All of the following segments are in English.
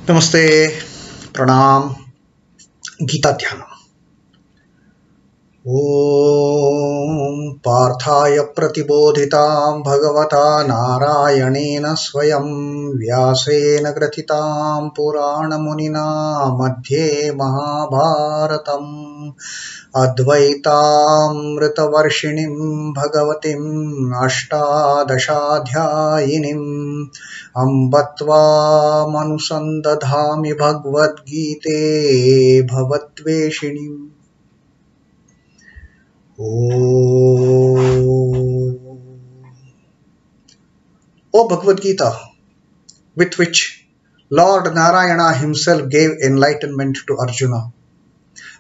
Namaste, Pranam, Gita Dhyana. Om Parthaya Pratibodhitam Bhagavata Narayanena Swayam Vyasena Gratitam Purana Munina Madhye Mahabharatam Advaitam Ritavarshinim Bhagavatim Ashtadashadhyayinim Ambatva Manusandadhami Bhagavad Gite Bhavatveshinim. O Bhagavad Gita, with which Lord Narayana himself gave enlightenment to Arjuna,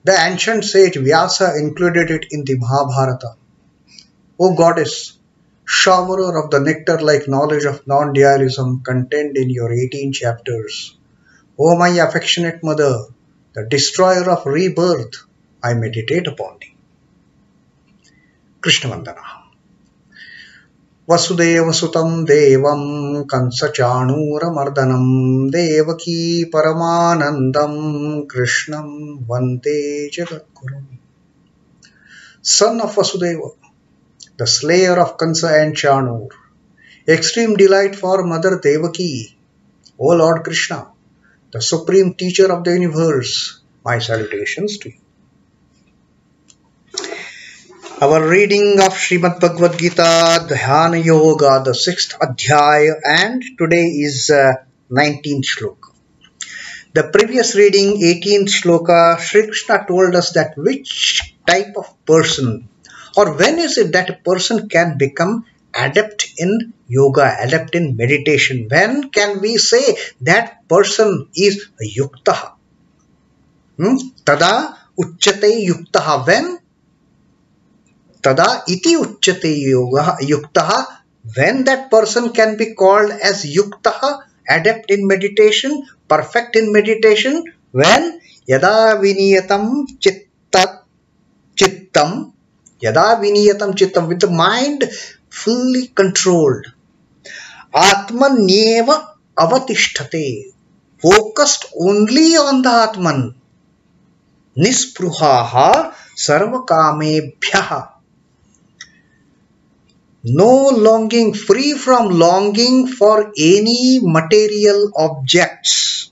the ancient sage Vyasa included it in the Mahabharata. O Goddess, showerer of the nectar-like knowledge of non-dualism contained in your 18 chapters, O my affectionate mother, the destroyer of rebirth, I meditate upon thee. Krishna Vandana. Vasudeva Sutam Devam Kansachanura Mardanam Devaki Paramanandam Krishnam Vande Jagadgurum. Son of Vasudeva, the slayer of Kansa and Chanur, extreme delight for Mother Devaki, O Lord Krishna, the supreme teacher of the universe, my salutations to you. Our reading of Srimad Bhagavad Gita, Dhyana Yoga, the 6th Adhyaya, and today is 19th Shloka. The previous reading, 18th Shloka, Sri Krishna told us that which type of person or when is it that a person can become adept in yoga, adept in meditation. When can we say that person is yuktaha? Tada uchyate yuktaha. When? Tada iti uchyate yoga yuktaha. When that person can be called as yuktaha, adept in meditation, perfect in meditation. When? Yada viniyatam chittam. Yada viniyatam chittam, with the mind fully controlled. Ātmanaḥ avatisthate, focused only on the Atman. Nispruhaha sarvakamebhyaha. No longing, free from longing for any material objects.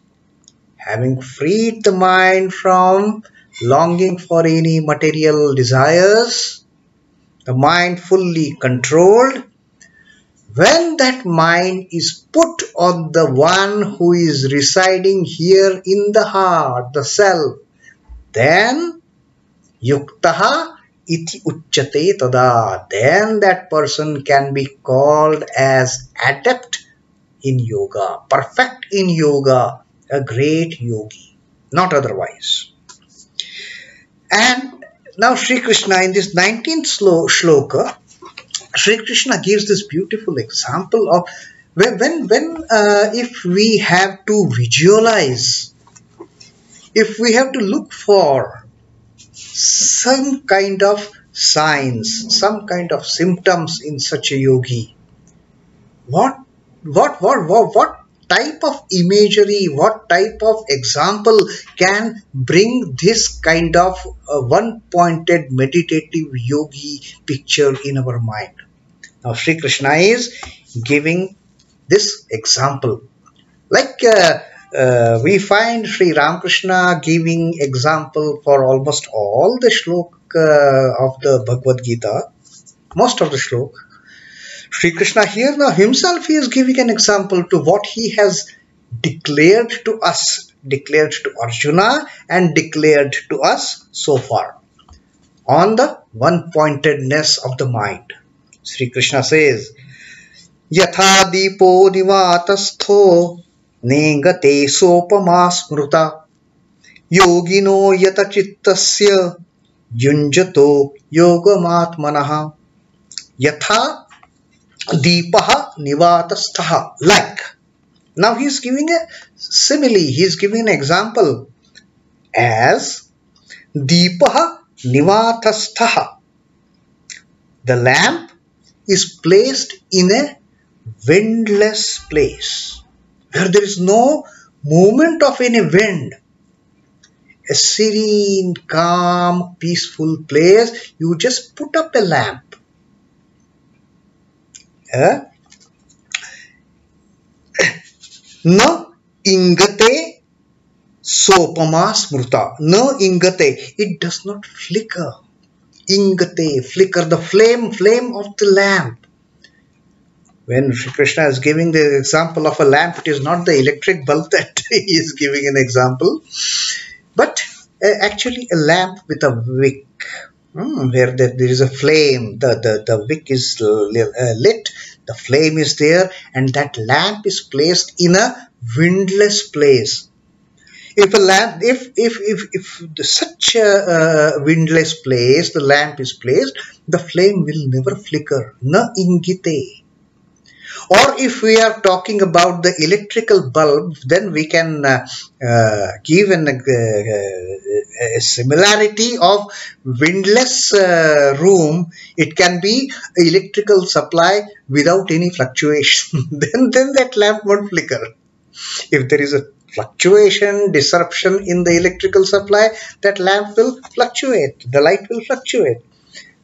Having freed the mind from longing for any material desires, the mind fully controlled. When that mind is put on the one who is residing here in the heart, the self, then yuktaha iti uchyate tada. Then that person can be called as adept in yoga, perfect in yoga, a great yogi, not otherwise. And now Sri Krishna, in this 19th shloka, Sri Krishna gives this beautiful example of when if we have to visualize, if we have to look for some kind of signs, some kind of symptoms in such a yogi, what type of imagery, what type of example can bring this kind of one-pointed meditative yogi picture in our mind? Now Sri Krishna is giving this example. Like we find Sri Ramakrishna giving example for almost all the shloka of the Bhagavad Gita, most of the shloka. Sri Krishna here now himself he is giving an example to what he has declared to us, declared to Arjuna and declared to us so far on the one-pointedness of the mind. Sri Krishna says, yathā dīpo nivāta-stho neṅgate sopamā smṛitā yogino yata-chittasya yuñjato yogam ātmanaḥ yathā dīpo nivāta-stho. Like. Now he is giving a simile, he is giving an example as dīpo nivāta-stho. The lamp is placed in a windless place where there is no movement of any wind, a serene, calm, peaceful place, you just put up a lamp. Na neṅgate sopamā smṛitā. Na neṅgate, it does not flicker. Neṅgate, flicker, the flame of the lamp. When Sri Krishna is giving the example of a lamp, it is not the electric bulb that he is giving an example, but actually a lamp with a wick, where there is a flame, the wick is lit, the flame is there, and that lamp is placed in a windless place. If a lamp, if such a windless place, the lamp is placed, the flame will never flicker. Na neṅgate. Or if we are talking about the electrical bulb, then we can give a similarity of windless room. It can be electrical supply without any fluctuation. then that lamp won't flicker. If there is a fluctuation, disruption in the electrical supply, that lamp will fluctuate. The light will fluctuate.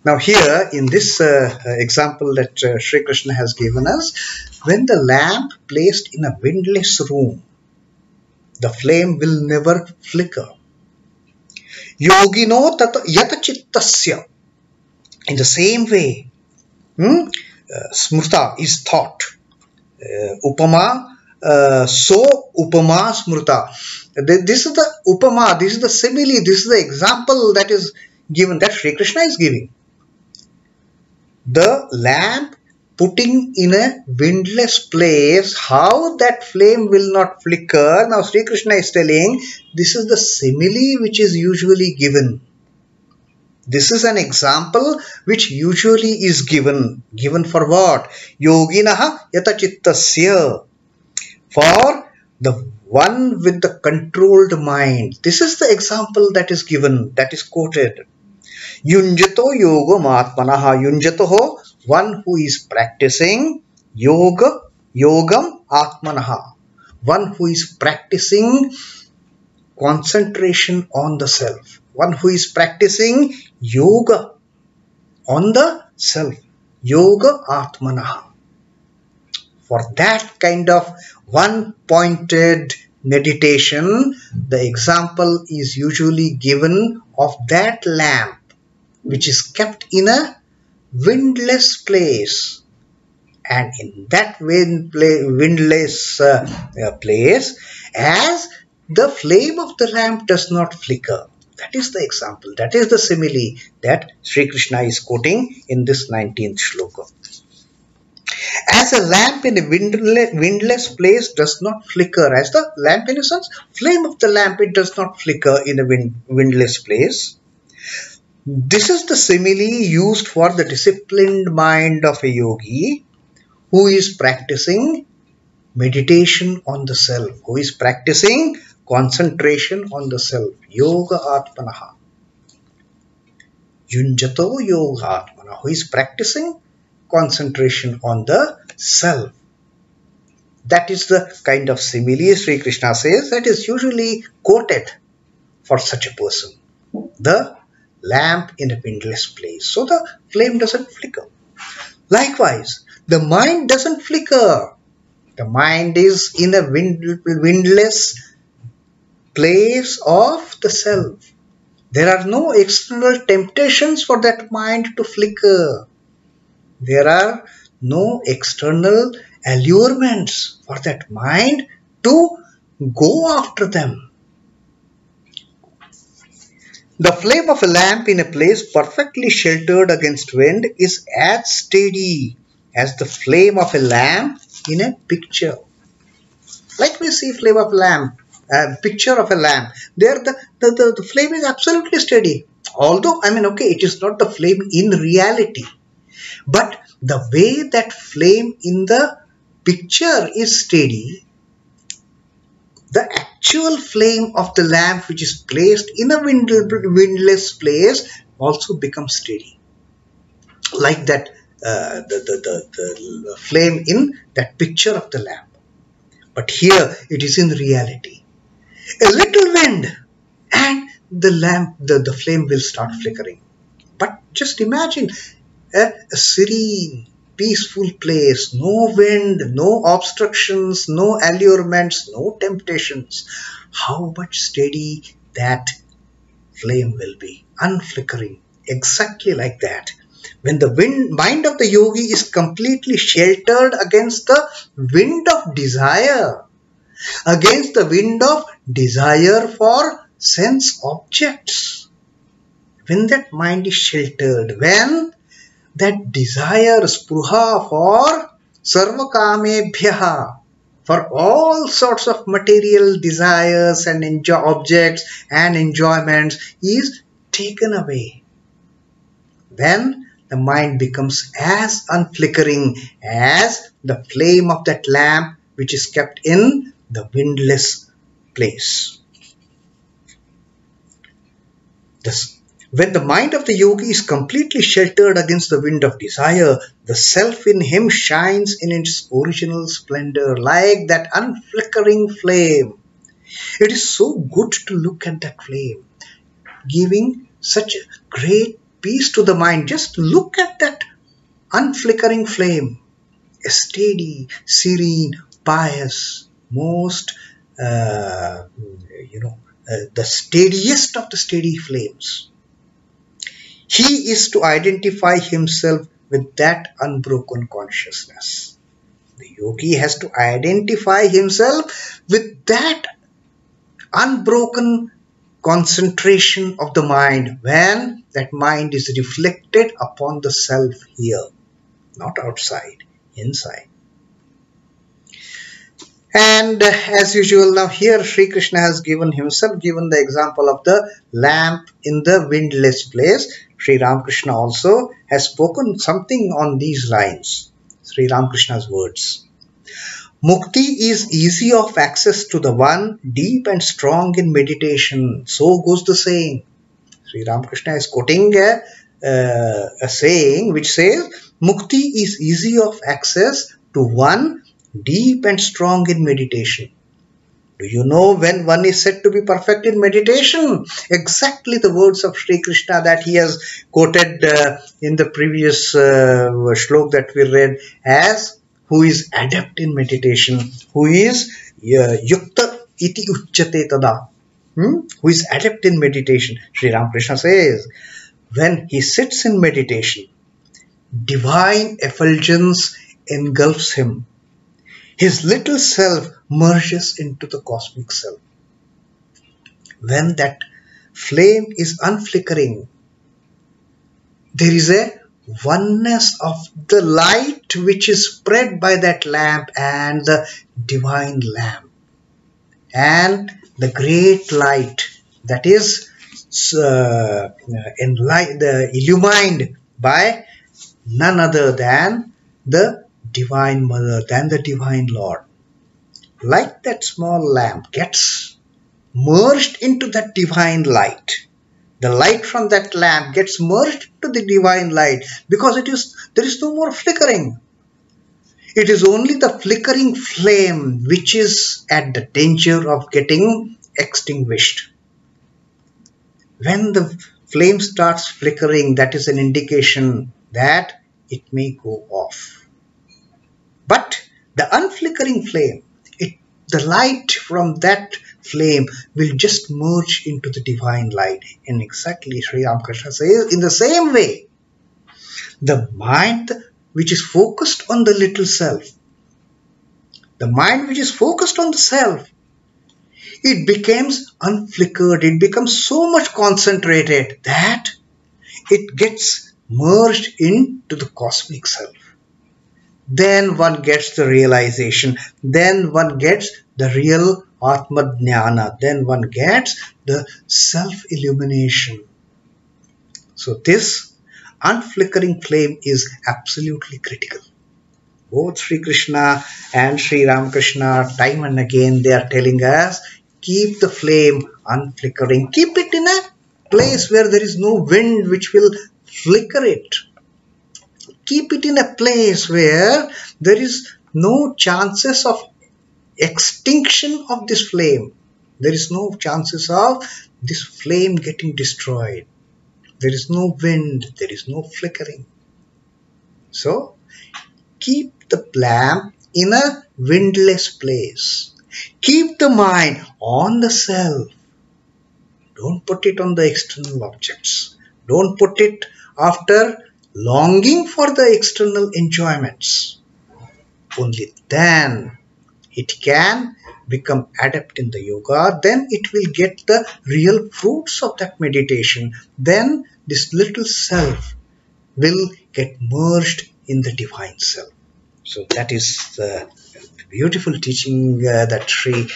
Now here in this example that Sri Krishna has given us, when the lamp placed in a windless room, the flame will never flicker. Yogino yata-chittasya. In the same way, smṛitā is thought. So upamā smṛitā. This is the upama, this is the simile, this is the example that is given, that Sri Krishna is giving. The lamp putting in a windless place, how that flame will not flicker. Now Sri Krishna is telling, this is the simile which is usually given. This is an example which usually is given. Given for what? Yoginah yata-chittasya. For the one with the controlled mind. This is the example that is given, that is quoted. Yuñjato yogam ātmanaḥ. Yuñjato, one who is practicing yogam ātmanaḥ. One who is practicing concentration on the self. One who is practicing yoga on the self. Yoga ātmanaḥ. For that kind of one-pointed meditation, the example is usually given of that lamp which is kept in a windless place. And in that windless place, as the flame of the lamp does not flicker. That is the example, that is the simile that Sri Krishna is quoting in this 19th shloka. As a lamp in a windless place does not flicker, as the lamp in a sense, flame of the lamp, it does not flicker in a windless place. This is the simile used for the disciplined mind of a yogi who is practicing meditation on the self, who is practicing concentration on the self. Yoga ātmanaḥ. Yuñjato yoga ātmanaḥ, who is practicing concentration on the self. That is the kind of simile Sri Krishna says that is usually quoted for such a person. The lamp in a windless place, so the flame doesn't flicker. Likewise, the mind doesn't flicker. The mind is in a windless place of the self. There are no external temptations for that mind to flicker. There are no external allurements for that mind to go after them. The flame of a lamp in a place perfectly sheltered against wind is as steady as the flame of a lamp in a picture. Like we see flame of a lamp, picture of a lamp, there the flame is absolutely steady. Although, okay, it is not the flame in reality, but the way that flame in the picture is steady, the actual flame of the lamp which is placed in a windless place also becomes steady. Like that, the flame in that picture of the lamp. But here it is in reality. A little wind and the lamp, the flame will start flickering. But just imagine a serene, peaceful place, no wind, no obstructions, no allurements, no temptations. How much steady that flame will be, unflickering, exactly like that. When the mind of the yogi is completely sheltered against the wind of desire, against the wind of desire for sense objects. When that mind is sheltered, when that desire, spruha for sarvakamebhyaha, for all sorts of material desires and objects and enjoyments is taken away, then the mind becomes as unflickering as the flame of that lamp which is kept in the windless place. When the mind of the yogi is completely sheltered against the wind of desire, the self in him shines in its original splendor like that unflickering flame. It is so good to look at that flame, giving such great peace to the mind. Just look at that unflickering flame, a steady, serene, pious, most, the steadiest of the steady flames. He is to identify himself with that unbroken consciousness. The yogi has to identify himself with that unbroken concentration of the mind, when that mind is reflected upon the self here, not outside, inside. And as usual, now here Sri Krishna has given the example of the lamp in the windless place. Sri Ramakrishna also has spoken something on these lines. Sri Ramakrishna's words. Mukti is easy of access to the one deep and strong in meditation. So goes the saying. Sri Ramakrishna is quoting a saying which says, Mukti is easy of access to one deep and strong in meditation. Do you know when one is said to be perfect in meditation? Exactly the words of Sri Krishna that he has quoted in the previous shloka that we read, as who is adept in meditation, who is yukta iti uchyate tada, who is adept in meditation. Sri Ramakrishna says, when he sits in meditation, divine effulgence engulfs him. His little self merges into the cosmic self. When that flame is unflickering, there is a oneness of the light which is spread by that lamp and the divine lamp. And the great light that is illumined by none other than the Divine Mother, than the Divine Lord. Like that small lamp gets merged into that divine light. The light from that lamp gets merged to the divine light because there is no more flickering. It is only the flickering flame which is at the danger of getting extinguished. When the flame starts flickering, that is an indication that it may go off. But the unflickering flame, the light from that flame will just merge into the divine light. And exactly Sri Ramakrishna says, in the same way, the mind which is focused on the little self, the mind which is focused on the self, it becomes unflickered, it becomes so much concentrated that it gets merged into the cosmic self. Then one gets the realization, then one gets the real ātmanaḥ, then one gets the self-illumination. So this unflickering flame is absolutely critical. Both Sri Krishna and Sri Ramakrishna, time and again, they are telling us, keep the flame unflickering. Keep it in a place where there is no wind which will flicker it. Keep it in a place where there is no chances of extinction of this flame. There is no chances of this flame getting destroyed. There is no wind, there is no flickering. So, keep the lamp in a windless place. Keep the mind on the self. Don't put it on the external objects. Don't put it after longing for the external enjoyments. Only then it can become adept in the yoga. Then it will get the real fruits of that meditation. Then this little self will get merged in the divine self. So that is the beautiful teaching that Sri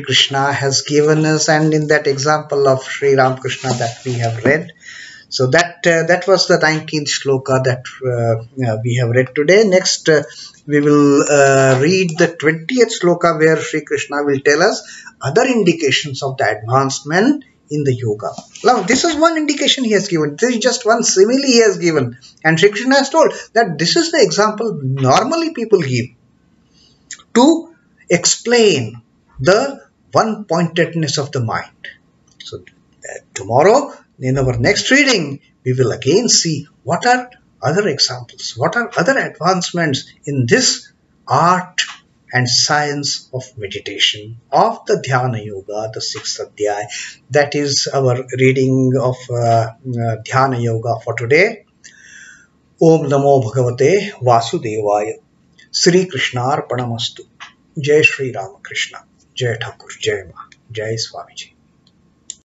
Krishna has given us, and in that example of Sri Ramakrishna that we have read. So that was the 19th shloka that we have read today. Next we will read the 20th shloka, where Sri Krishna will tell us other indications of the advancement in the yoga. Now, this is one indication he has given. This is just one simile he has given. And Sri Krishna has told that this is the example normally people give to explain the one-pointedness of the mind. So, tomorrow, in our next reading, we will again see what are other examples, what are other advancements in this art and science of meditation, of the Dhyana Yoga, the 6th Adhyaya. That is our reading of Dhyana Yoga for today. Om Namo Bhagavate Vasudevaya. Sri Krishna Arpanamastu. Jai Sri Ramakrishna. Jai Thakur. Jai Ma. Jai Swamiji.